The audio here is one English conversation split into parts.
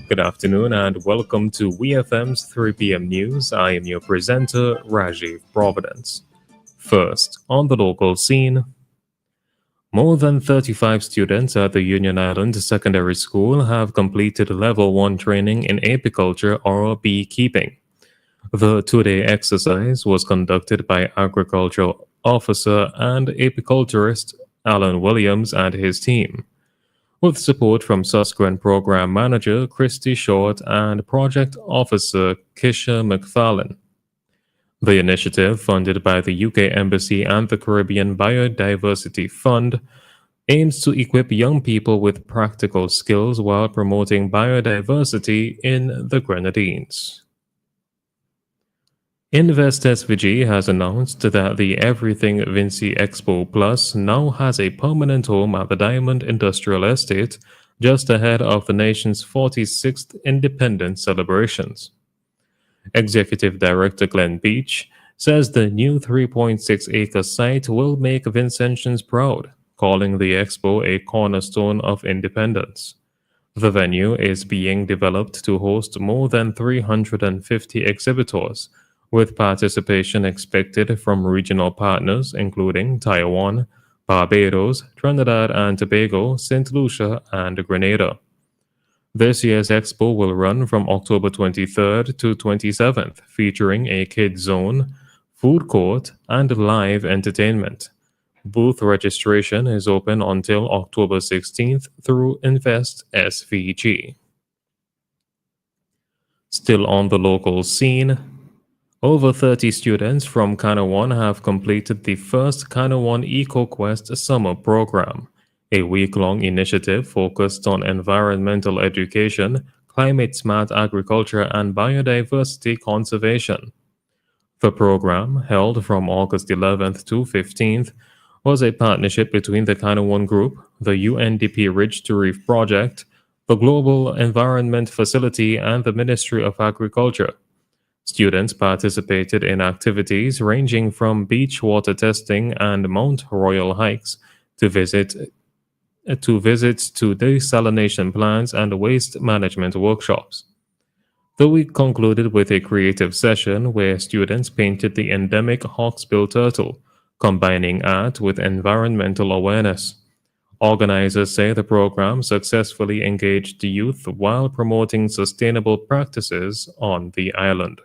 Good afternoon and welcome to WeFM's 3 p.m. news. I am your presenter, Rajiv Providence. First, on the local scene, more than 35 students at the Union Island Secondary School have completed Level 1 training in apiculture or beekeeping. The two-day exercise was conducted by agricultural officer and apiculturist Alan Williams and his team, with support from Susquehanna Program Manager Christy Short and Project Officer Kisha McFarlane. The initiative, funded by the UK Embassy and the Caribbean Biodiversity Fund, aims to equip young people with practical skills while promoting biodiversity in the Grenadines. Invest SVG has announced that the Everything Vinci Expo Plus now has a permanent home at the Diamond Industrial Estate just ahead of the nation's 46th independence celebrations. Executive Director Glenn Beach says the new 3.6-acre site will make Vincentians proud, calling the expo a cornerstone of independence. The venue is being developed to host more than 350 exhibitors, with participation expected from regional partners including Taiwan, Barbados, Trinidad and Tobago, St. Lucia, and Grenada. This year's expo will run from October 23rd to 27th, featuring a kids zone, food court, and live entertainment. Booth registration is open until October 16th through Invest SVG. Still on the local scene, over 30 students from Kanawan have completed the first Kanawan EcoQuest summer program, a week-long initiative focused on environmental education, climate-smart agriculture, and biodiversity conservation. The program, held from August 11th to 15th, was a partnership between the Kanawan Group, the UNDP Ridge to Reef Project, the Global Environment Facility, and the Ministry of Agriculture. Students participated in activities ranging from beach water testing and Mount Royal hikes to visits to desalination plants and waste management workshops. The week concluded with a creative session where students painted the endemic hawksbill turtle, combining art with environmental awareness. Organizers say the program successfully engaged the youth while promoting sustainable practices on the island.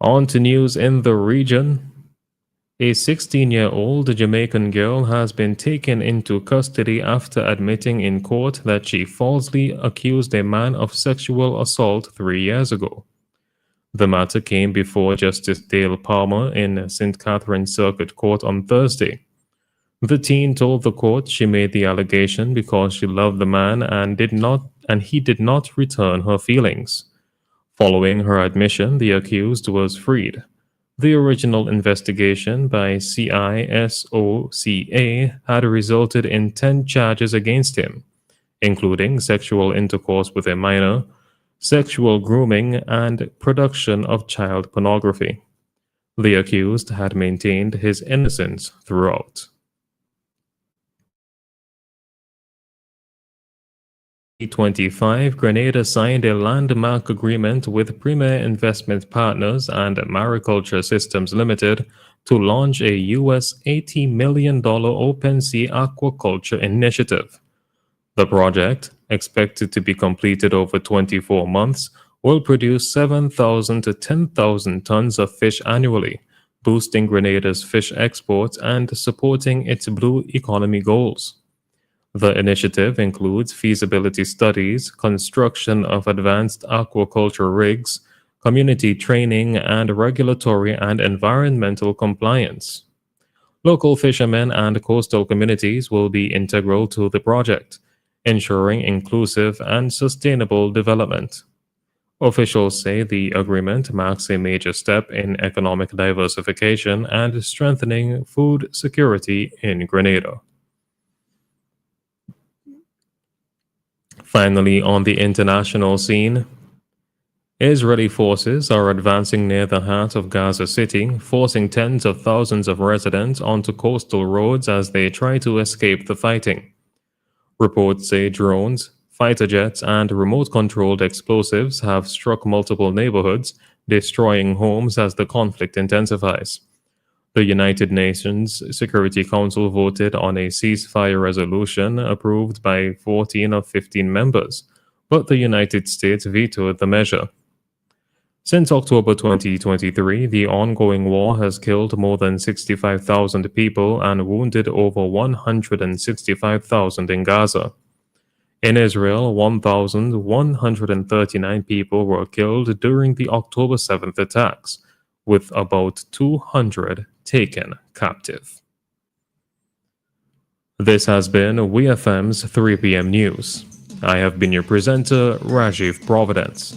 On to news in the region. A 16-year-old Jamaican girl has been taken into custody after admitting in court that she falsely accused a man of sexual assault 3 years ago. The matter came before Justice Dale Palmer in St. Catherine's Circuit Court on Thursday. The teen told the court she made the allegation because she loved the man and he did not return her feelings. Following her admission, the accused was freed. The original investigation by CISOCA had resulted in 10 charges against him, including sexual intercourse with a minor, sexual grooming, and production of child pornography. The accused had maintained his innocence throughout. 2025, Grenada signed a landmark agreement with Premier Investment Partners and Mariculture Systems Limited to launch a US $80 million open sea aquaculture initiative. The project, expected to be completed over 24 months, will produce 7,000 to 10,000 tons of fish annually, boosting Grenada's fish exports and supporting its blue economy goals. The initiative includes feasibility studies, construction of advanced aquaculture rigs, community training, and regulatory and environmental compliance. Local fishermen and coastal communities will be integral to the project, ensuring inclusive and sustainable development. Officials say the agreement marks a major step in economic diversification and strengthening food security in Grenada. Finally, on the international scene, Israeli forces are advancing near the heart of Gaza City, forcing tens of thousands of residents onto coastal roads as they try to escape the fighting. Reports say drones, Fighter jets and remote-controlled explosives have struck multiple neighborhoods, destroying homes as the conflict intensifies. The United Nations Security Council voted on a ceasefire resolution approved by 14 of 15 members, but the United States vetoed the measure. Since October 2023, the ongoing war has killed more than 65,000 people and wounded over 165,000 in Gaza. In Israel, 1,139 people were killed during the October 7th attacks, with about 200 taken captive. This has been WeFM's 3 p.m. news. I have been your presenter, Rajiv Providence.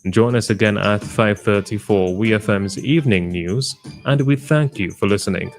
Join us again at 5:30 for WeFM's evening news, and we thank you for listening.